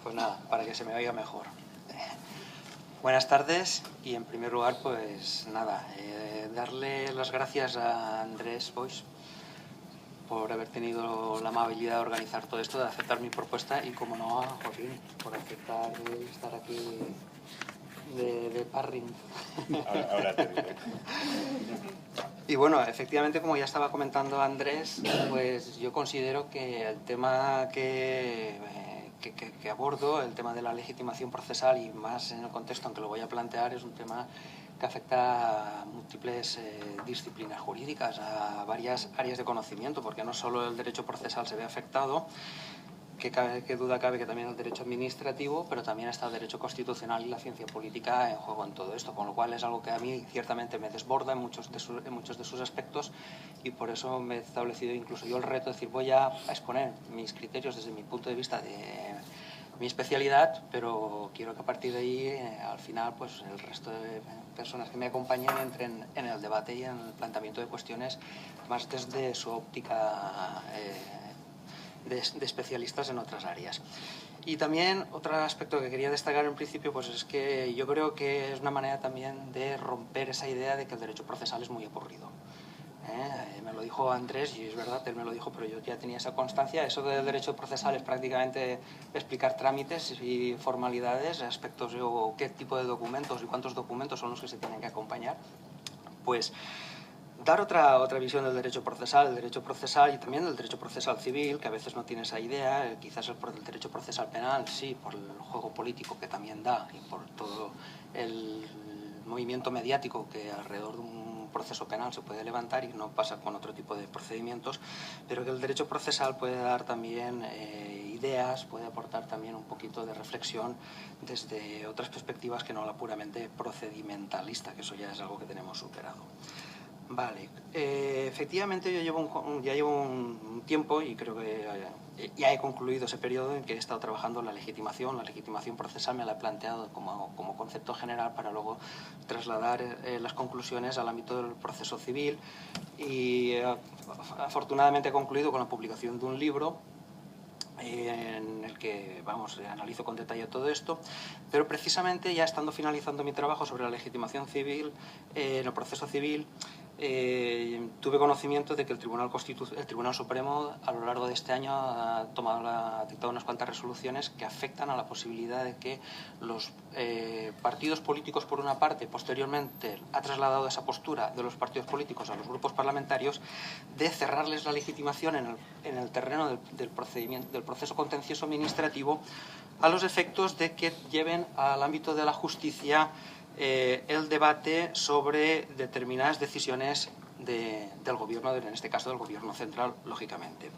Pues nada, para que se me oiga mejor. Buenas tardes y en primer lugar, pues nada, darle las gracias a Andrés Boix por haber tenido la amabilidad de organizar todo esto, de aceptar mi propuesta y, como no, a Joaquín por aceptar estar aquí de parring. Ahora te digo. Y bueno, efectivamente, como ya estaba comentando Andrés, pues yo considero que el tema que abordo, el tema de la legitimación procesal, y más en el contexto en que lo voy a plantear, es un tema que afecta a múltiples disciplinas jurídicas, a varias áreas de conocimiento, porque no solo el derecho procesal se ve afectado, que duda cabe que también el derecho administrativo, pero también está el derecho constitucional y la ciencia política en juego en todo esto, con lo cual es algo que a mí ciertamente me desborda en muchos de sus aspectos, y por eso me he establecido incluso yo el reto de decir, voy a exponer mis criterios desde mi punto de vista de mi especialidad, pero quiero que a partir de ahí, al final, pues el resto de personas que me acompañen entren en el debate y en el planteamiento de cuestiones más desde su óptica de especialistas en otras áreas. Y también otro aspecto que quería destacar en principio, pues es que yo creo que es una manera también de romper esa idea de que el derecho procesal es muy aburrido. Me lo dijo Andrés, y es verdad, él me lo dijo, pero yo ya tenía esa constancia. Eso del derecho procesal es prácticamente explicar trámites y formalidades, aspectos o qué tipo de documentos y cuántos documentos son los que se tienen que acompañar. Pues dar otra visión del derecho procesal y también del derecho procesal civil, que a veces no tiene esa idea, quizás por el derecho procesal penal, sí, por el juego político que también da y por todo el movimiento mediático que alrededor de un proceso penal se puede levantar y no pasa con otro tipo de procedimientos, pero que el derecho procesal puede dar también ideas, puede aportar también un poquito de reflexión desde otras perspectivas que no la puramente procedimentalista, que eso ya es algo que tenemos superado. Vale, efectivamente yo ya llevo un tiempo, y creo que ya he concluido ese periodo en que he estado trabajando en la legitimación procesal. Me la he planteado como concepto general para luego trasladar las conclusiones al ámbito del proceso civil, y afortunadamente he concluido con la publicación de un libro en el que analizo con detalle todo esto, pero precisamente ya estando finalizando mi trabajo sobre la legitimación civil, en el proceso civil, tuve conocimiento de que el Tribunal Supremo a lo largo de este año ha dictado unas cuantas resoluciones que afectan a la posibilidad de que los partidos políticos, por una parte, posteriormente ha trasladado esa postura de los partidos políticos a los grupos parlamentarios, de cerrarles la legitimación en el terreno del proceso contencioso administrativo, a los efectos de que lleven al ámbito de la justicia el debate sobre determinadas decisiones del gobierno, en este caso del gobierno central, lógicamente.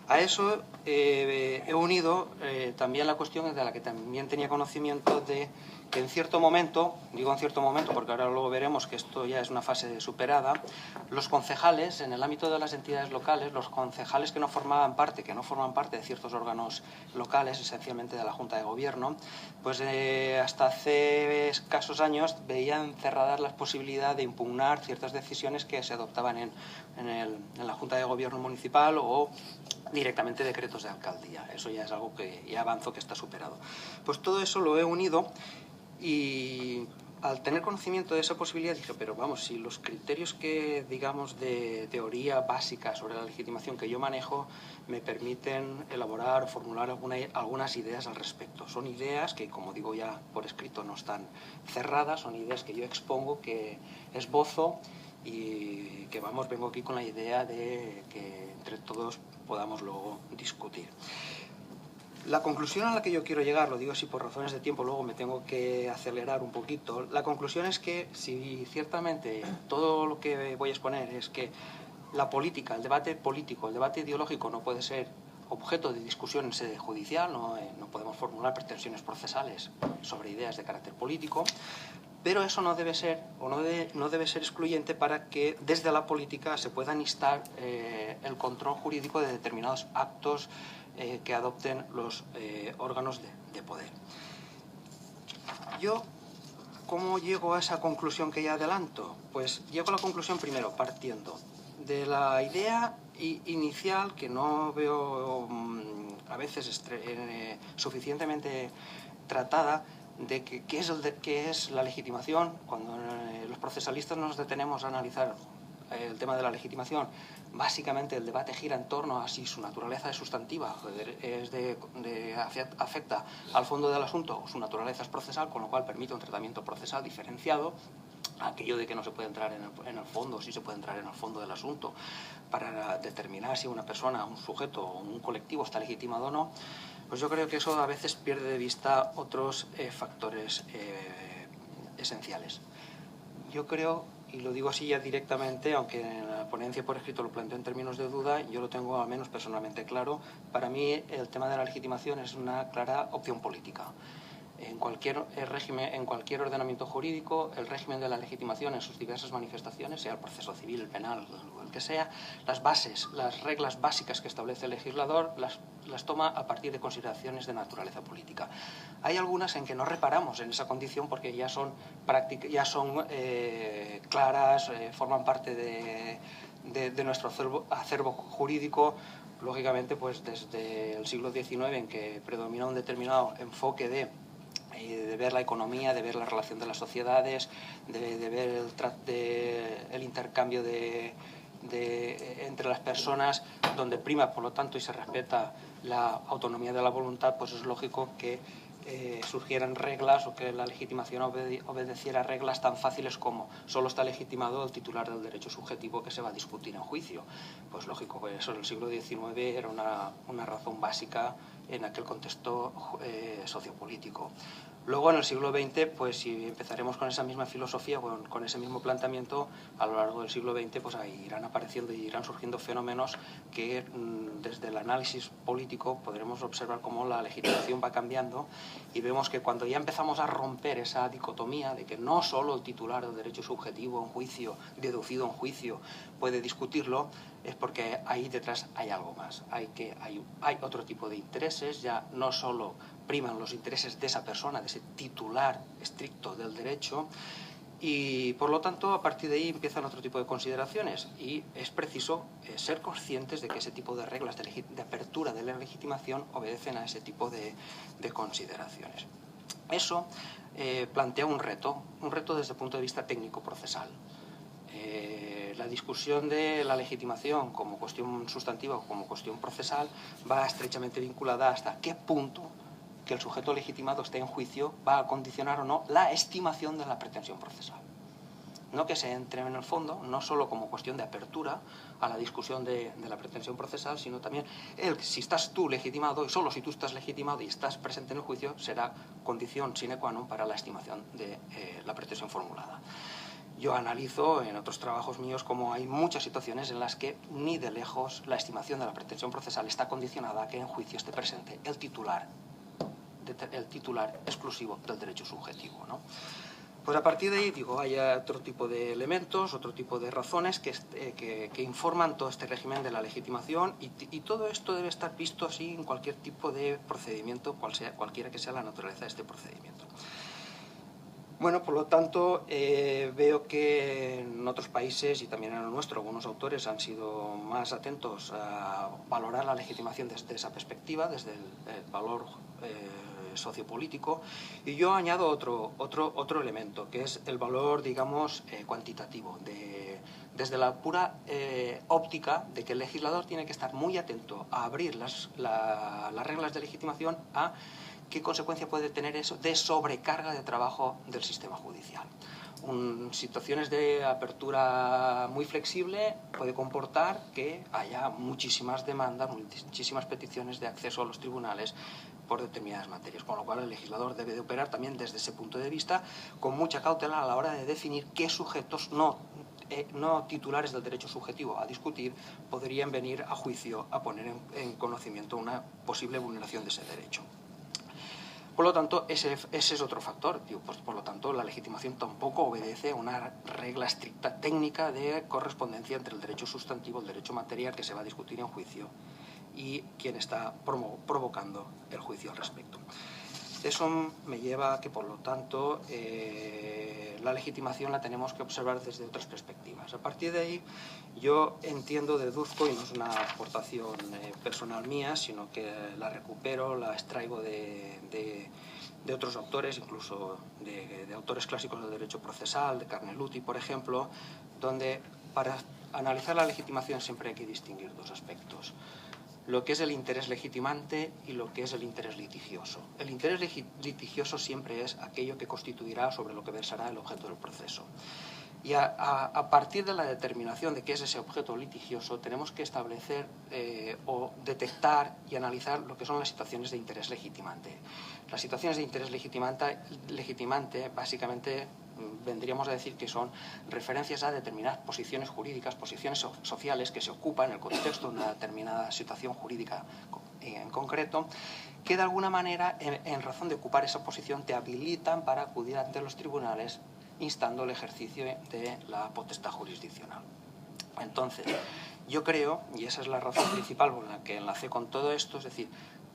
A eso he unido también la cuestión de la que también tenía conocimiento, de que en cierto momento, digo en cierto momento porque ahora luego veremos que esto ya es una fase superada, los concejales, en el ámbito de las entidades locales, los concejales que no forman parte de ciertos órganos locales, esencialmente de la Junta de Gobierno, pues hasta hace escasos años veían cerradas las posibilidades de impugnar ciertas decisiones que se adoptaban en la Junta de Gobierno municipal o directamente decretos de alcaldía. Eso ya es algo que ya avanzo, que está superado. Pues todo eso lo he unido, y al tener conocimiento de esa posibilidad dije, pero vamos, si los criterios que, digamos, de teoría básica sobre la legitimación que yo manejo me permiten elaborar o formular algunas ideas al respecto. Son ideas que, como digo ya por escrito, no están cerradas, son ideas que yo expongo, que esbozo, y que vengo aquí con la idea de que entre todos podamos luego discutir. La conclusión a la que yo quiero llegar, lo digo así por razones de tiempo, luego me tengo que acelerar un poquito. La conclusión es que si ciertamente todo lo que voy a exponer es que la política, el debate político, el debate ideológico no puede ser objeto de discusión en sede judicial, no podemos formular pretensiones procesales sobre ideas de carácter político, pero eso no debe ser excluyente para que desde la política se puedan instar el control jurídico de determinados actos que adopten los órganos de poder. Yo, ¿cómo llego a esa conclusión que ya adelanto? Pues llego a la conclusión primero partiendo de la idea inicial, que no veo a veces suficientemente tratada de qué es la legitimación. Cuando los procesalistas nos detenemos a analizar el tema de la legitimación, básicamente el debate gira en torno a si su naturaleza es sustantiva, afecta al fondo del asunto, o su naturaleza es procesal, con lo cual permite un tratamiento procesal diferenciado. Aquello de que no se puede entrar en el fondo, sí se puede entrar en el fondo del asunto para determinar si una persona, un sujeto o un colectivo está legitimado o no, pues yo creo que eso a veces pierde de vista otros factores esenciales. Yo creo, y lo digo así ya directamente, aunque en la ponencia por escrito lo planteo en términos de duda, yo lo tengo al menos personalmente claro. Para mí el tema de la legitimación es una clara opción política. En cualquier régimen, en cualquier ordenamiento jurídico, el régimen de la legitimación en sus diversas manifestaciones, sea el proceso civil, el penal o el que sea, las bases, las reglas básicas que establece el legislador las toma a partir de consideraciones de naturaleza política. Hay algunas en que no reparamos en esa condición porque ya son claras, forman parte de nuestro acervo jurídico. Lógicamente, pues desde el siglo XIX, en que predomina un determinado enfoque de ver la economía, de ver la relación de las sociedades, de ver el intercambio entre las personas, donde prima, por lo tanto, y se respeta la autonomía de la voluntad, pues es lógico que surgieran reglas o que la legitimación obedeciera reglas tan fáciles como solo está legitimado el titular del derecho subjetivo que se va a discutir en juicio. Pues lógico, pues eso en el siglo XIX era una razón básica en aquel contexto sociopolítico. Luego, en el siglo XX, pues si empezaremos con esa misma filosofía, con ese mismo planteamiento, a lo largo del siglo XX pues ahí irán apareciendo y irán surgiendo fenómenos que desde el análisis político podremos observar cómo la legitimación va cambiando, y vemos que cuando ya empezamos a romper esa dicotomía de que no solo el titular del derecho subjetivo en juicio, deducido en juicio, puede discutirlo, es porque ahí detrás hay algo más. Hay otro tipo de intereses, ya no solo priman los intereses de esa persona, de ese titular estricto del derecho, y por lo tanto a partir de ahí empiezan otro tipo de consideraciones, y es preciso ser conscientes de que ese tipo de reglas de apertura de la legitimación obedecen a ese tipo de consideraciones. Eso plantea un reto desde el punto de vista técnico-procesal. La discusión de la legitimación como cuestión sustantiva o como cuestión procesal va estrechamente vinculada hasta qué punto que el sujeto legitimado esté en juicio va a condicionar o no la estimación de la pretensión procesal. No que se entre en el fondo, no solo como cuestión de apertura a la discusión de la pretensión procesal, sino también si estás tú legitimado, y solo si tú estás legitimado y estás presente en el juicio, será condición sine qua non para la estimación de la pretensión formulada. Yo analizo en otros trabajos míos cómo hay muchas situaciones en las que ni de lejos la estimación de la pretensión procesal está condicionada a que en juicio esté presente el titular exclusivo del derecho subjetivo, ¿no? Pues a partir de ahí, digo, hay otro tipo de elementos, otro tipo de razones que informan todo este régimen de la legitimación, y todo esto debe estar visto así en cualquier tipo de procedimiento, cualquiera que sea la naturaleza de este procedimiento. Bueno, por lo tanto, veo que en otros países y también en el nuestro, algunos autores han sido más atentos a valorar la legitimación desde esa perspectiva, desde el valor sociopolítico, y yo añado otro elemento, que es el valor, digamos, cuantitativo, desde la pura óptica de que el legislador tiene que estar muy atento a abrir las reglas de legitimación a qué consecuencia puede tener eso de sobrecarga de trabajo del sistema judicial. Situaciones de apertura muy flexible puede comportar que haya muchísimas demandas, muchísimas peticiones de acceso a los tribunales por determinadas materias, con lo cual el legislador debe de operar también desde ese punto de vista con mucha cautela a la hora de definir qué sujetos no titulares del derecho subjetivo a discutir podrían venir a juicio a poner en conocimiento una posible vulneración de ese derecho. Por lo tanto, ese es otro factor. Pues, por lo tanto, la legitimación tampoco obedece a una regla estricta técnica de correspondencia entre el derecho sustantivo, el derecho material que se va a discutir en juicio y quien está provocando el juicio al respecto. Eso me lleva a que, por lo tanto, la legitimación la tenemos que observar desde otras perspectivas. A partir de ahí, yo entiendo, deduzco, y no es una aportación personal mía, sino que la recupero, la extraigo de otros autores, incluso de autores clásicos del derecho procesal, de Carneluti, por ejemplo, donde para analizar la legitimación siempre hay que distinguir dos aspectos: lo que es el interés legitimante y lo que es el interés litigioso. El interés litigioso siempre es aquello que constituirá sobre lo que versará el objeto del proceso. Y a partir de la determinación de qué es ese objeto litigioso, tenemos que establecer o detectar y analizar lo que son las situaciones de interés legitimante. Las situaciones de interés legitimante básicamente vendríamos a decir que son referencias a determinadas posiciones jurídicas, posiciones sociales que se ocupan en el contexto de una determinada situación jurídica en concreto, que de alguna manera, en razón de ocupar esa posición, te habilitan para acudir ante los tribunales instando el ejercicio de la potestad jurisdiccional. Entonces, yo creo, y esa es la razón principal por la que enlacé con todo esto, es decir,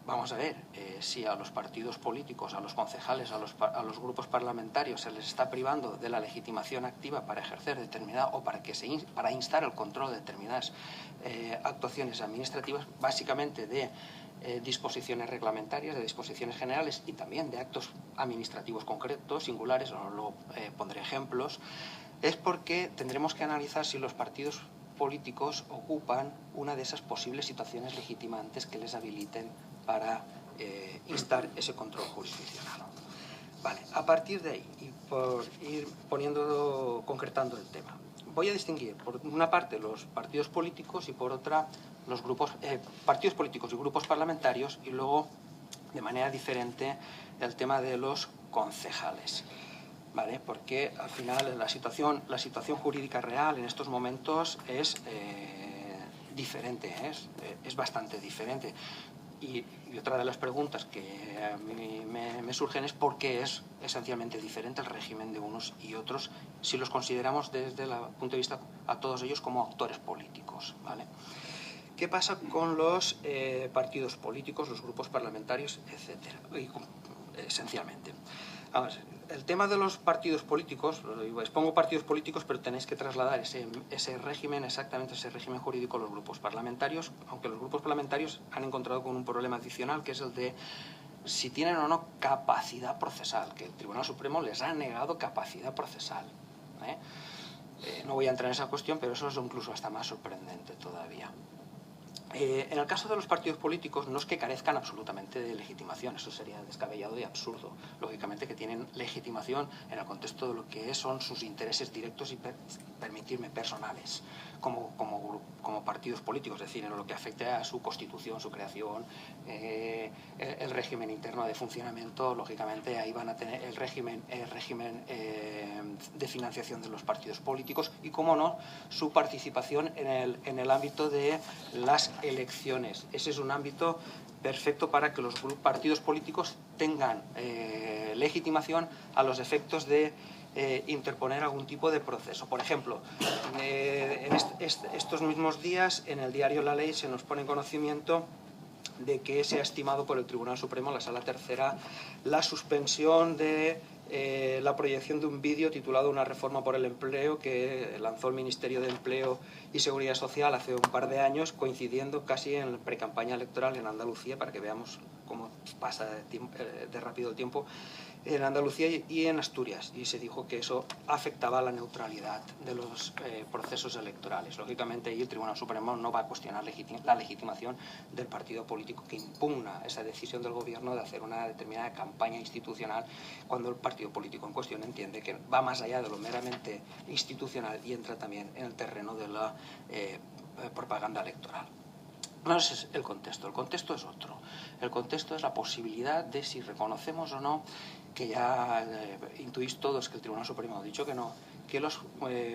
vamos a ver, si a los partidos políticos, a los concejales, a los grupos parlamentarios se les está privando de la legitimación activa para ejercer determinada o para instar el control de determinadas actuaciones administrativas, básicamente de disposiciones reglamentarias, de disposiciones generales y también de actos administrativos concretos, singulares, luego pondré ejemplos, es porque tendremos que analizar si los partidos políticos ocupan una de esas posibles situaciones legitimantes que les habiliten para instar ese control jurisdiccional. Vale, a partir de ahí, y por ir concretando el tema, voy a distinguir por una parte los partidos políticos y por otra los partidos políticos y grupos parlamentarios, y luego de manera diferente el tema de los concejales. ¿Vale? Porque al final la situación jurídica real en estos momentos es diferente, es bastante diferente. Y otra de las preguntas que a mí me surgen es por qué es esencialmente diferente el régimen de unos y otros si los consideramos desde el punto de vista a todos ellos como actores políticos, ¿vale? ¿Qué pasa con los partidos políticos, los grupos parlamentarios, etcétera? Esencialmente. Vamos, el tema de los partidos políticos, expongo partidos políticos, pero tenéis que trasladar ese régimen, exactamente ese régimen jurídico a los grupos parlamentarios, aunque los grupos parlamentarios han encontrado con un problema adicional, que es el de si tienen o no capacidad procesal, que el Tribunal Supremo les ha negado capacidad procesal. No voy a entrar en esa cuestión, pero eso es incluso hasta más sorprendente todavía. En el caso de los partidos políticos no es que carezcan absolutamente de legitimación, eso sería descabellado y absurdo. Lógicamente que tienen legitimación en el contexto de lo que son sus intereses directos y, permitirme, personales, como partidos políticos, es decir, en lo que afecte a su constitución, su creación, el régimen interno de funcionamiento. Lógicamente ahí van a tener el régimen de financiación de los partidos políticos y, como no, su participación en el ámbito de las elecciones. Ese es un ámbito perfecto para que los partidos políticos tengan legitimación a los efectos de interponer algún tipo de proceso. Por ejemplo, en estos mismos días en el diario La Ley se nos pone en conocimiento de que se ha estimado por el Tribunal Supremo, la Sala Tercera, la suspensión de la proyección de un vídeo titulado Una reforma por el empleo, que lanzó el Ministerio de Empleo y Seguridad Social hace un par de años, coincidiendo casi en la precampaña electoral en Andalucía, para que veamos cómo pasa de rápido el tiempo, en Andalucía y en Asturias, y se dijo que eso afectaba a la neutralidad de los procesos electorales. Lógicamente ahí el Tribunal Supremo no va a cuestionar la legitimación del partido político que impugna esa decisión del gobierno de hacer una determinada campaña institucional, cuando el partido político en cuestión entiende que va más allá de lo meramente institucional y entra también en el terreno de la propaganda electoral. No es el contexto es otro. El contexto es la posibilidad de si reconocemos o no, que ya intuís todos que el Tribunal Supremo ha dicho que no, que los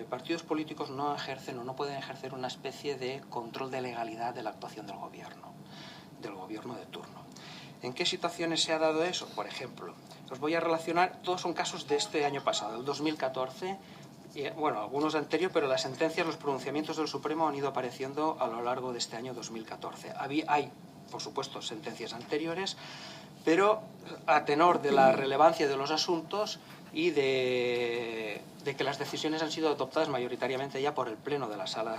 partidos políticos no ejercen o no pueden ejercer una especie de control de legalidad de la actuación del gobierno de turno. ¿En qué situaciones se ha dado eso? Por ejemplo, os voy a relacionar, todos son casos de este año pasado, el 2014, bueno, algunos anteriores, pero las sentencias, los pronunciamientos del Supremo han ido apareciendo a lo largo de este año 2014. Hay, por supuesto, sentencias anteriores, pero a tenor de la relevancia de los asuntos y de que las decisiones han sido adoptadas mayoritariamente ya por el Pleno de la Sala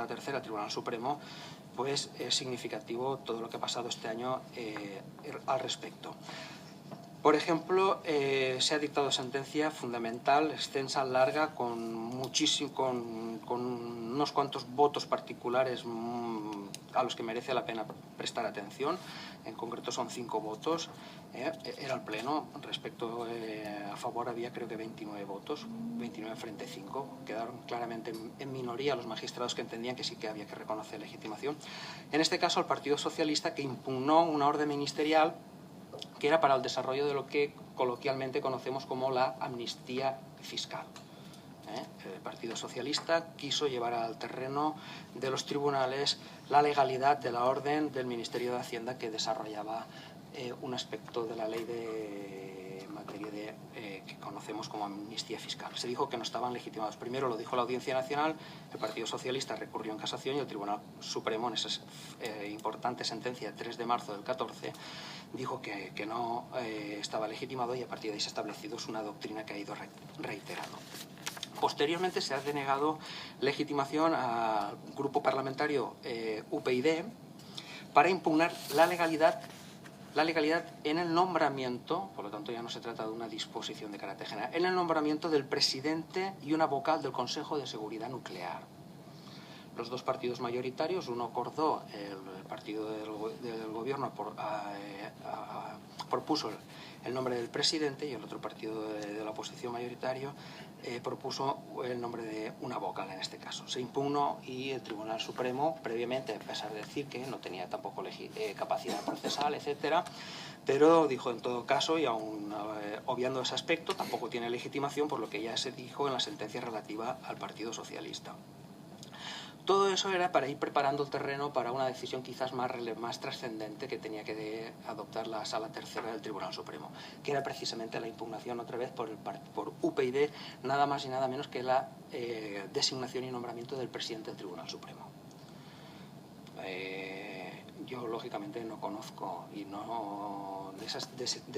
Tercera, Tribunal Supremo, pues es significativo todo lo que ha pasado este año al respecto. Por ejemplo, se ha dictado sentencia fundamental, extensa, larga, con unos cuantos votos particulares a los que merece la pena prestar atención. En concreto son 5 votos. Era el Pleno. Respecto a favor había creo que 29 votos, 29 frente a 5. Quedaron claramente en minoría los magistrados que entendían que sí que había que reconocer legitimación. En este caso el Partido Socialista, que impugnó una orden ministerial que era para el desarrollo de lo que coloquialmente conocemos como la amnistía fiscal. El Partido Socialista quiso llevar al terreno de los tribunales la legalidad de la orden del Ministerio de Hacienda que desarrollaba un aspecto de la ley de materia que conocemos como amnistía fiscal. Se dijo que no estaban legitimados. Primero lo dijo la Audiencia Nacional, el Partido Socialista recurrió en casación y el Tribunal Supremo, en esa importante sentencia del 3 de marzo del 14, dijo que no estaba legitimado, y a partir de ahí se ha establecido una doctrina que ha ido reiterando. Posteriormente se ha denegado legitimación al grupo parlamentario UPyD para impugnar la legalidad en el nombramiento, por lo tanto ya no se trata de una disposición de carácter general, en el nombramiento del presidente y una vocal del Consejo de Seguridad Nuclear. Los dos partidos mayoritarios, uno acordó, el partido del gobierno propuso el nombre del presidente, y el otro partido de la oposición mayoritario propuso el nombre de una vocal en este caso. Se impugnó y el Tribunal Supremo, previamente, a pesar de decir que no tenía tampoco capacidad procesal, etcétera, pero dijo en todo caso, y aún obviando ese aspecto, tampoco tiene legitimación, por lo que ya se dijo en la sentencia relativa al Partido Socialista. Todo eso era para ir preparando el terreno para una decisión quizás más trascendente que tenía que adoptar la Sala Tercera del Tribunal Supremo, que era precisamente la impugnación otra vez por UPyD, nada más y nada menos que la designación y nombramiento del presidente del Tribunal Supremo. Yo lógicamente no conozco y de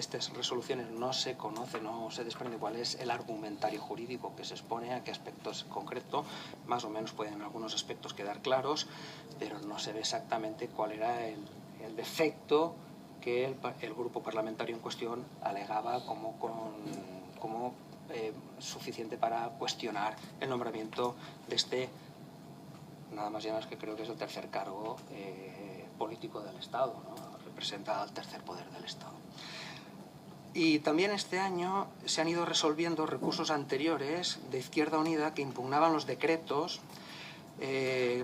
estas resoluciones no se conoce, no se desprende cuál es el argumentario jurídico que se expone, a qué aspectos concretos. Más o menos pueden algunos aspectos quedar claros, pero no se ve exactamente cuál era el defecto que el grupo parlamentario en cuestión alegaba como suficiente para cuestionar el nombramiento de este, nada más y nada más que creo que es el tercer cargo político del Estado, ¿no? Representa al tercer poder del Estado. Y también este año se han ido resolviendo recursos anteriores de Izquierda Unida que impugnaban los decretos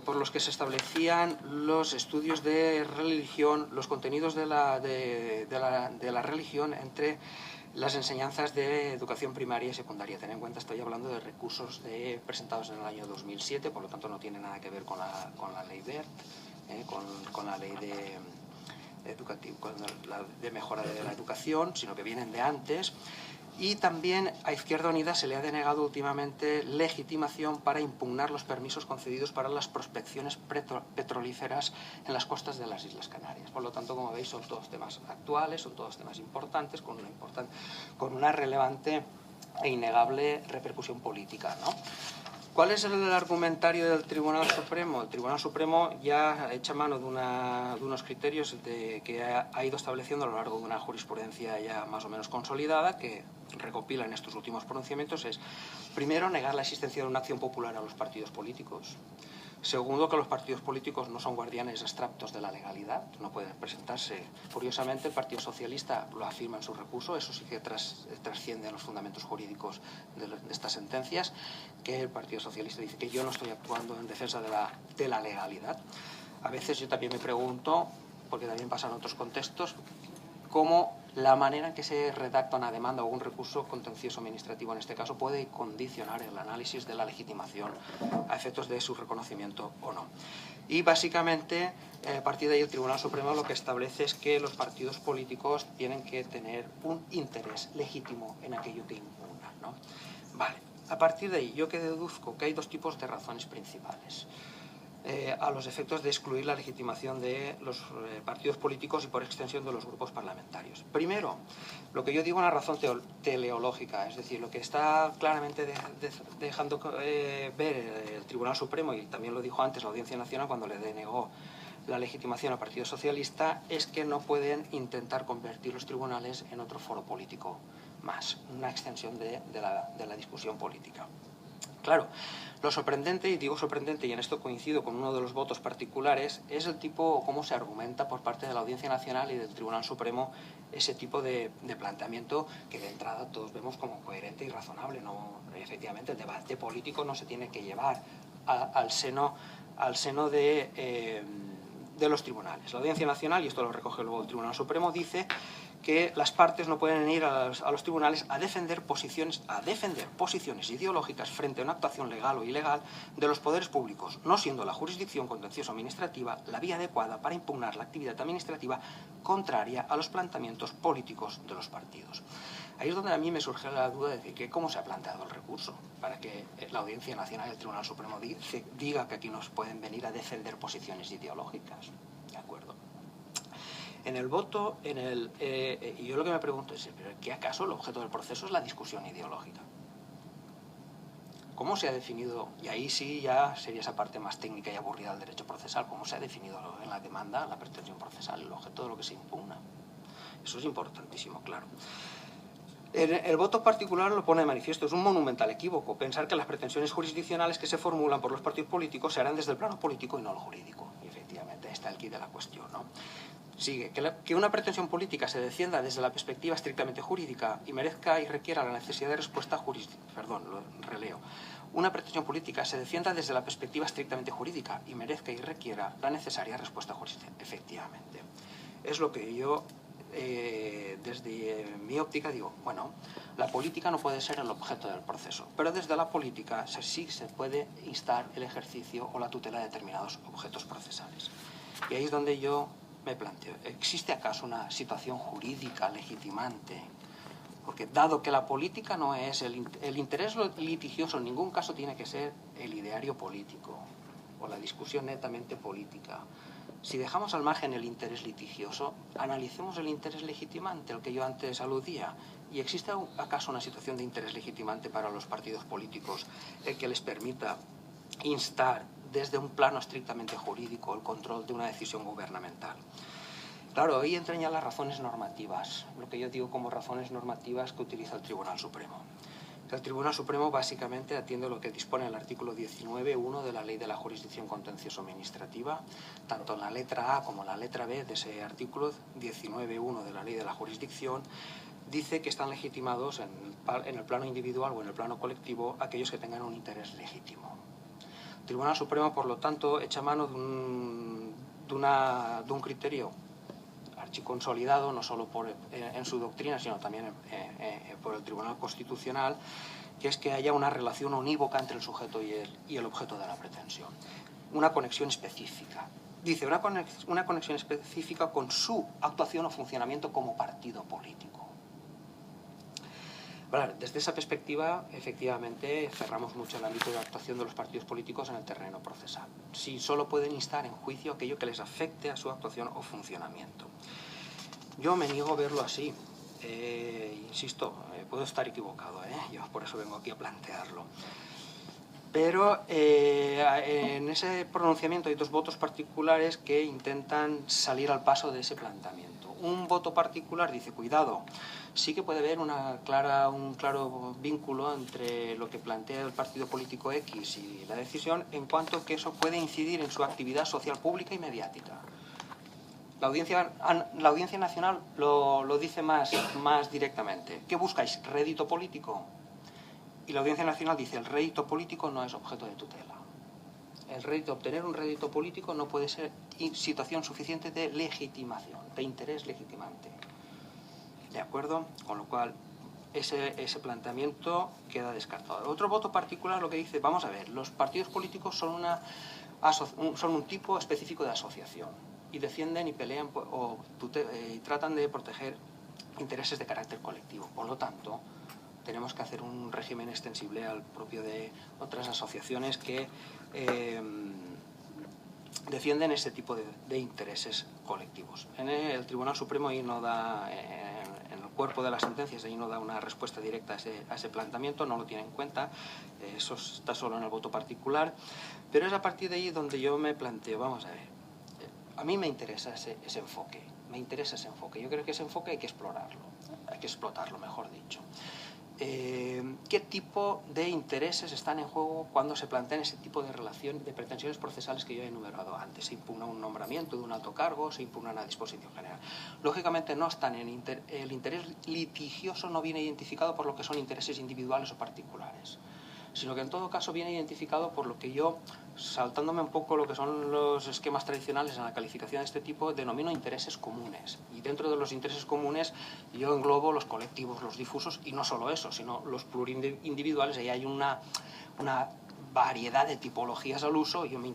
por los que se establecían los estudios de religión, los contenidos de la religión entre las enseñanzas de educación primaria y secundaria. Ten en cuenta, estoy hablando de recursos presentados en el año 2007, por lo tanto no tiene nada que ver con la ley Wert, con la ley de mejora de la educación, sino que vienen de antes. Y también a Izquierda Unida se le ha denegado últimamente legitimación para impugnar los permisos concedidos para las prospecciones petrolíferas en las costas de las Islas Canarias. Por lo tanto, como veis, son todos temas actuales, son todos temas importantes, con una relevante e innegable repercusión política, ¿no? ¿Cuál es el argumentario del Tribunal Supremo? El Tribunal Supremo ya echa mano de unos criterios que ha ido estableciendo a lo largo de una jurisprudencia ya más o menos consolidada, que recopila en estos últimos pronunciamientos. Es, primero, negar la existencia de una acción popular a los partidos políticos. Segundo, que los partidos políticos no son guardianes abstractos de la legalidad, no pueden presentarse. Curiosamente, el Partido Socialista lo afirma en su recurso, eso sí que trasciende a los fundamentos jurídicos de estas sentencias, que el Partido Socialista dice que yo no estoy actuando en defensa de la legalidad. A veces yo también me pregunto, porque también pasa en otros contextos, cómo la manera en que se redacta una demanda o un recurso contencioso administrativo, en este caso, puede condicionar el análisis de la legitimación a efectos de su reconocimiento o no. Y básicamente, a partir de ahí, el Tribunal Supremo lo que establece es que los partidos políticos tienen que tener un interés legítimo en aquello que impugnan, ¿no? Vale. A partir de ahí, yo que deduzco que hay dos tipos de razones principales. a los efectos de excluir la legitimación de los partidos políticos y por extensión de los grupos parlamentarios. Primero, lo que yo digo una razón teleológica, es decir, lo que está claramente dejando ver el Tribunal Supremo, y también lo dijo antes la Audiencia Nacional cuando le denegó la legitimación al Partido Socialista, es que no pueden intentar convertir los tribunales en otro foro político más, una extensión de la discusión política. Claro, lo sorprendente, y digo sorprendente, y en esto coincido con uno de los votos particulares, es el tipo, cómo se argumenta por parte de la Audiencia Nacional y del Tribunal Supremo ese tipo de planteamiento que de entrada todos vemos como coherente y razonable. No, efectivamente, el debate político no se tiene que llevar al seno de los tribunales. La Audiencia Nacional, y esto lo recoge luego el Tribunal Supremo, dice que las partes no pueden ir a los tribunales a defender posiciones ideológicas frente a una actuación legal o ilegal de los poderes públicos, no siendo la jurisdicción contencioso-administrativa la vía adecuada para impugnar la actividad administrativa contraria a los planteamientos políticos de los partidos. Ahí es donde a mí me surge la duda de decir que cómo se ha planteado el recurso para que la Audiencia Nacional y el Tribunal Supremo diga que aquí nos pueden venir a defender posiciones ideológicas. ¿De acuerdo? En el voto, y yo lo que me pregunto es, ¿pero qué acaso el objeto del proceso es la discusión ideológica? ¿Cómo se ha definido, y ahí sí ya sería esa parte más técnica y aburrida del derecho procesal, cómo se ha definido en la demanda la pretensión procesal, el objeto de lo que se impugna? Eso es importantísimo, claro. El voto particular lo pone de manifiesto, es un monumental equívoco pensar que las pretensiones jurisdiccionales que se formulan por los partidos políticos se harán desde el plano político y no el jurídico. Y efectivamente, ahí está el quid de la cuestión, ¿no? Sigue, que una pretensión política se defienda desde la perspectiva estrictamente jurídica y merezca y requiera la necesidad de respuesta jurídica. Perdón, lo releo. Una pretensión política se defienda desde la perspectiva estrictamente jurídica y merezca y requiera la necesaria respuesta jurídica. Efectivamente. Es lo que yo, desde mi óptica, digo, bueno, la política no puede ser el objeto del proceso, pero desde la política sí se puede instar el ejercicio o la tutela de determinados objetos procesales. Y ahí es donde yo me planteo, ¿existe acaso una situación jurídica legitimante? Porque dado que la política no es el interés litigioso, en ningún caso tiene que ser el ideario político o la discusión netamente política. Si dejamos al margen el interés litigioso, analicemos el interés legitimante, al que yo antes aludía. ¿Y existe acaso una situación de interés legitimante para los partidos políticos el que les permita instar desde un plano estrictamente jurídico el control de una decisión gubernamental? Claro, ahí entran ya las razones normativas, lo que yo digo como razones normativas que utiliza el Tribunal Supremo. El Tribunal Supremo básicamente atiende lo que dispone el artículo 19.1 de la Ley de la Jurisdicción Contencioso-Administrativa, tanto en la letra A como en la letra B de ese artículo 19.1 de la Ley de la Jurisdicción, dice que están legitimados en el plano individual o en el plano colectivo aquellos que tengan un interés legítimo. El Tribunal Supremo, por lo tanto, echa mano de un criterio archiconsolidado, no solo en su doctrina, sino también por el Tribunal Constitucional, que es que haya una relación unívoca entre el sujeto y el objeto de la pretensión. Una conexión específica. Dice, una conexión específica con su actuación o funcionamiento como partido político. Bueno, desde esa perspectiva, efectivamente, cerramos mucho el ámbito de actuación de los partidos políticos en el terreno procesal. Si solo pueden instar en juicio aquello que les afecte a su actuación o funcionamiento. Yo me niego a verlo así. Insisto, puedo estar equivocado, yo por eso vengo aquí a plantearlo. Pero en ese pronunciamiento hay dos votos particulares que intentan salir al paso de ese planteamiento. Un voto particular dice, cuidado, sí que puede haber un claro vínculo entre lo que plantea el partido político X y la decisión, en cuanto que eso puede incidir en su actividad social pública y mediática. La Audiencia Nacional lo dice más directamente. ¿Qué buscáis? ¿Rédito político? Y la Audiencia Nacional dice, el rédito político no es objeto de tutela. Obtener un rédito político no puede ser situación suficiente de legitimación, de interés legitimante. ¿De acuerdo? Con lo cual, ese planteamiento queda descartado. Otro voto particular lo que dice, vamos a ver, los partidos políticos son un tipo específico de asociación y defienden y pelean y tratan de proteger intereses de carácter colectivo. Por lo tanto, tenemos que hacer un régimen extensible al propio de otras asociaciones que defienden ese tipo de intereses colectivos. En el Tribunal Supremo ahí no da, en el cuerpo de las sentencias, ahí no da una respuesta directa a ese planteamiento, no lo tiene en cuenta, eso está solo en el voto particular, pero es a partir de ahí donde yo me planteo, vamos a ver, a mí me interesa ese enfoque, yo creo que ese enfoque hay que explotarlo, mejor dicho. ¿Qué tipo de intereses están en juego cuando se plantean ese tipo de relación, de pretensiones procesales que yo he enumerado antes? Se impugna un nombramiento de un alto cargo, se impugna una disposición general. Lógicamente no están el interés litigioso no viene identificado por lo que son intereses individuales o particulares, sino que en todo caso viene identificado por lo que yo, saltándome un poco lo que son los esquemas tradicionales en la calificación de este tipo, denomino intereses comunes. Y dentro de los intereses comunes yo englobo los colectivos, los difusos, y no solo eso, sino los plurindividuales. Ahí hay una variedad de tipologías al uso. Yo me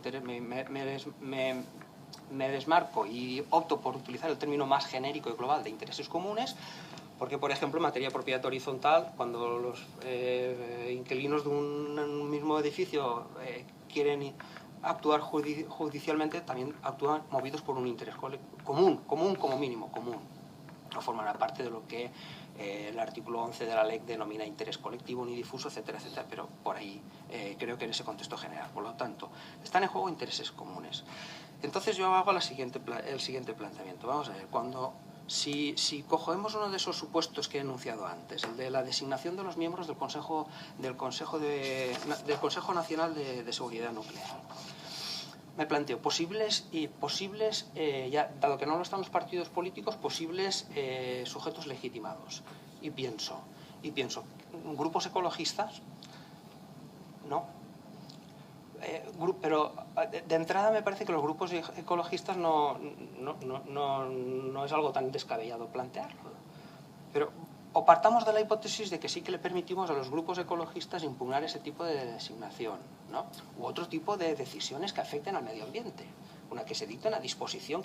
desmarco y opto por utilizar el término más genérico y global de intereses comunes, porque, por ejemplo, en materia de propiedad horizontal, cuando los inquilinos de un mismo edificio quieren actuar judicialmente, también actúan movidos por un interés común como mínimo, común. No formará parte de lo que el artículo 11 de la ley denomina interés colectivo ni difuso, etcétera, etcétera, pero por ahí creo que en ese contexto general. Por lo tanto, están en juego intereses comunes. Entonces yo hago el siguiente planteamiento. Vamos a ver, si cogemos uno de esos supuestos que he enunciado antes, el de la designación de los miembros del Consejo Nacional de Seguridad Nuclear, me planteo ya, dado que no lo están los partidos políticos, posibles sujetos legitimados. Y pienso, ¿grupos ecologistas? No. Pero de entrada me parece que los grupos ecologistas no es algo tan descabellado plantearlo. Pero o partamos de la hipótesis de que sí que le permitimos a los grupos ecologistas impugnar ese tipo de designación, ¿no? U otro tipo de decisiones que afecten al medio ambiente. Que se dicte una disposición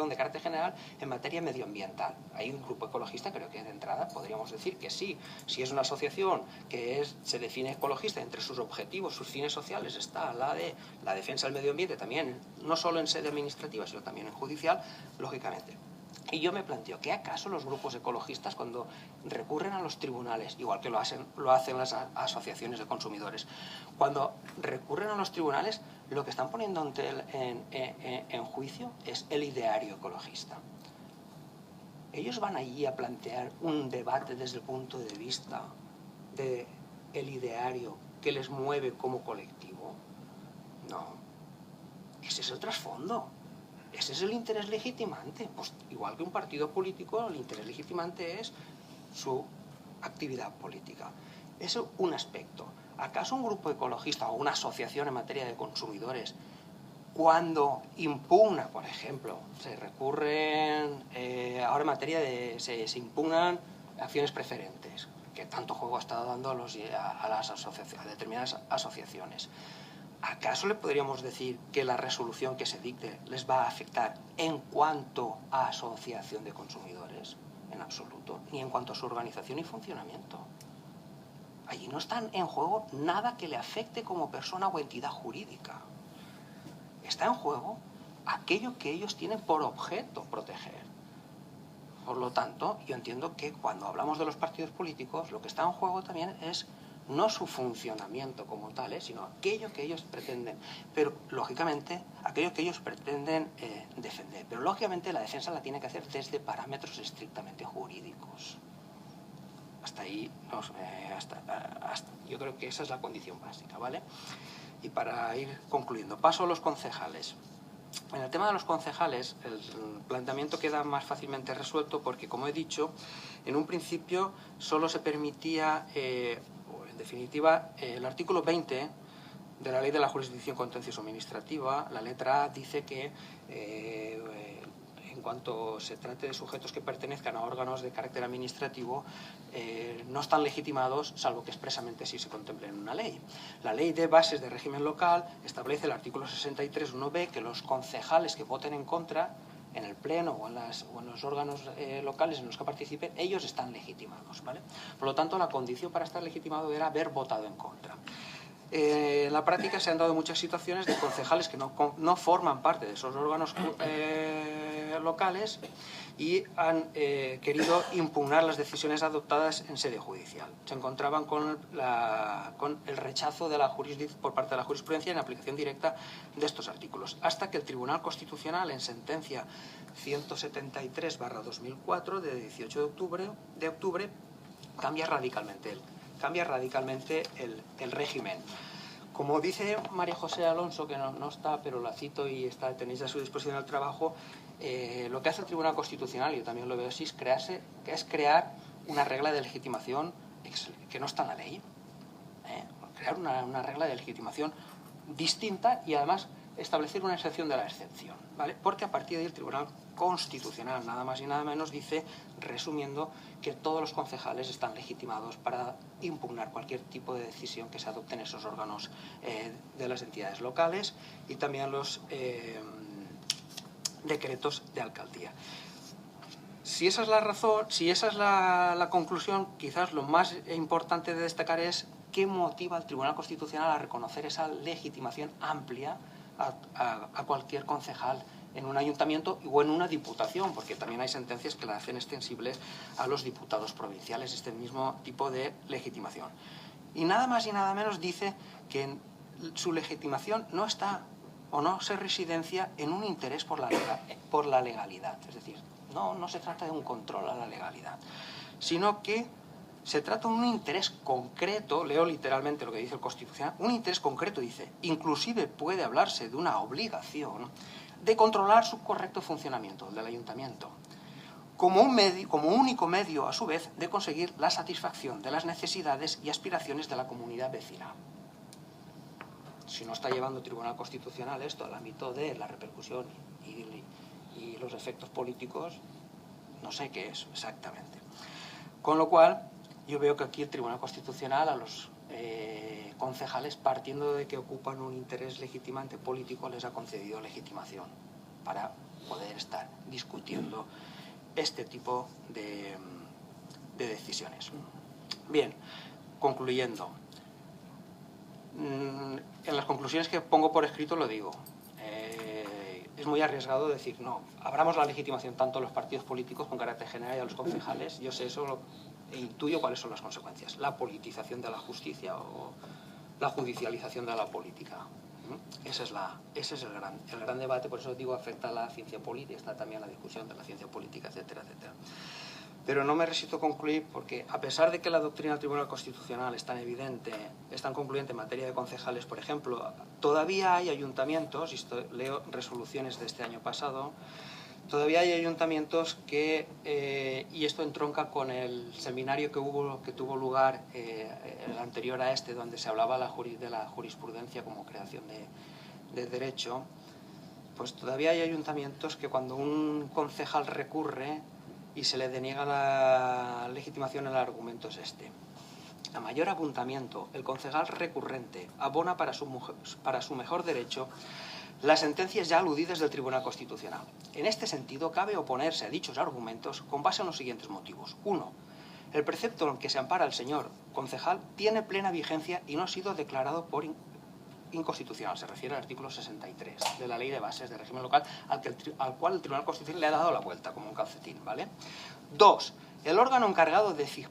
de carácter general en materia medioambiental. Hay un grupo ecologista, creo que de entrada podríamos decir que sí. Si es una asociación que se define ecologista, entre sus objetivos, sus fines sociales, está la de la defensa del medio ambiente, también, no solo en sede administrativa, sino también en judicial, lógicamente. Y yo me planteo, ¿qué acaso los grupos ecologistas, cuando recurren a los tribunales, igual que lo hacen las asociaciones de consumidores, cuando recurren a los tribunales, lo que están poniendo en juicio es el ideario ecologista? ¿Ellos van allí a plantear un debate desde el punto de vista del ideario que les mueve como colectivo? No. Ese es el trasfondo. Ese es el interés legitimante. Pues igual que un partido político, el interés legitimante es su actividad política. Eso es un aspecto. ¿Acaso un grupo ecologista o una asociación en materia de consumidores, cuando impugna, por ejemplo, se recurren, ahora en materia se impugnan acciones preferentes, que tanto juego ha estado dando a determinadas asociaciones? ¿Acaso le podríamos decir que la resolución que se dicte les va a afectar en cuanto a asociación de consumidores? En absoluto, ni en cuanto a su organización y funcionamiento. Allí no está en juego nada que le afecte como persona o entidad jurídica. Está en juego aquello que ellos tienen por objeto proteger. Por lo tanto, yo entiendo que cuando hablamos de los partidos políticos, lo que está en juego también es no su funcionamiento como tal, sino aquello que ellos pretenden, pero lógicamente aquello que ellos pretenden defender. Pero lógicamente la defensa la tiene que hacer desde parámetros estrictamente jurídicos. Hasta ahí, yo creo que esa es la condición básica, ¿vale? Y para ir concluyendo, paso a los concejales. En el tema de los concejales, el planteamiento queda más fácilmente resuelto porque, como he dicho, en un principio solo se permitía, en definitiva, el artículo 20 de la Ley de la Jurisdicción Contencioso Administrativa, la letra A, dice que en cuanto se trate de sujetos que pertenezcan a órganos de carácter administrativo, no están legitimados, salvo que expresamente sí se contemple en una ley. La Ley de Bases de Régimen Local establece el artículo 63.1b que los concejales que voten en contra en el pleno o en los órganos locales en los que participen, ellos están legitimados, ¿vale? Por lo tanto, la condición para estar legitimado era haber votado en contra. En la práctica se han dado muchas situaciones de concejales que no forman parte de esos órganos locales y han querido impugnar las decisiones adoptadas en sede judicial. Se encontraban con el rechazo de por parte de la jurisprudencia en aplicación directa de estos artículos, hasta que el Tribunal Constitucional, en sentencia 173/2004 de 18 de octubre, cambia radicalmente el régimen. Como dice María José Alonso, que no está, pero la cito y tenéis a su disposición el trabajo, lo que hace el Tribunal Constitucional, y yo también lo veo así, es crear una regla de legitimación que no está en la ley. Crear una regla de legitimación distinta y además establecer una excepción de la excepción, ¿vale? Porque a partir de ahí el Tribunal Constitucional, nada más y nada menos, dice, resumiendo, que todos los concejales están legitimados para impugnar cualquier tipo de decisión que se adopte en esos órganos de las entidades locales y también los decretos de alcaldía. Si esa es la razón, si esa es la conclusión, quizás lo más importante de destacar es qué motiva al Tribunal Constitucional a reconocer esa legitimación amplia a cualquier concejal en un ayuntamiento o en una diputación, porque también hay sentencias que la hacen extensibles a los diputados provinciales, este mismo tipo de legitimación. Y nada más y nada menos dice que su legitimación no está o no se residencia en un interés por la legalidad, es decir, no se trata de un control a la legalidad, sino que se trata de un interés concreto, leo literalmente lo que dice el Constitucional, un interés concreto, dice, inclusive puede hablarse de una obligación de controlar su correcto funcionamiento, el del ayuntamiento, como único medio, a su vez, de conseguir la satisfacción de las necesidades y aspiraciones de la comunidad vecina. Si no está llevando el Tribunal Constitucional esto al ámbito de la repercusión y los efectos políticos, no sé qué es exactamente. Con lo cual, yo veo que aquí el Tribunal Constitucional a los concejales, partiendo de que ocupan un interés legitimante político, les ha concedido legitimación para poder estar discutiendo este tipo de decisiones. Bien, concluyendo. En las conclusiones que pongo por escrito lo digo. Es muy arriesgado decir, no, abramos la legitimación tanto a los partidos políticos con carácter general y a los concejales. Yo sé eso e intuyo cuáles son las consecuencias. La politización de la justicia o la judicialización de la política. Ese es el gran debate, por eso digo, afecta a la ciencia política, está también la discusión de la ciencia política, etcétera, etcétera. Pero no me resisto a concluir porque, a pesar de que la doctrina del Tribunal Constitucional es tan evidente, es tan concluyente en materia de concejales, por ejemplo, todavía hay ayuntamientos, y leo resoluciones de este año pasado, todavía hay ayuntamientos que, y esto entronca con el seminario que tuvo lugar el anterior a este, donde se hablaba de la jurisprudencia como creación de derecho, pues todavía hay ayuntamientos que cuando un concejal recurre y se le deniega la legitimación, el argumento es este. A mayor apuntamiento, el concejal recurrente abona para su mejor derecho las sentencias ya aludidas del Tribunal Constitucional. En este sentido, cabe oponerse a dichos argumentos con base en los siguientes motivos. 1. El precepto en que se ampara el señor concejal tiene plena vigencia y no ha sido declarado por inconstitucional. Se refiere al artículo 63 de la Ley de Bases de Régimen Local, al cual el Tribunal Constitucional le ha dado la vuelta como un calcetín, ¿vale? 2. El órgano encargado de fijar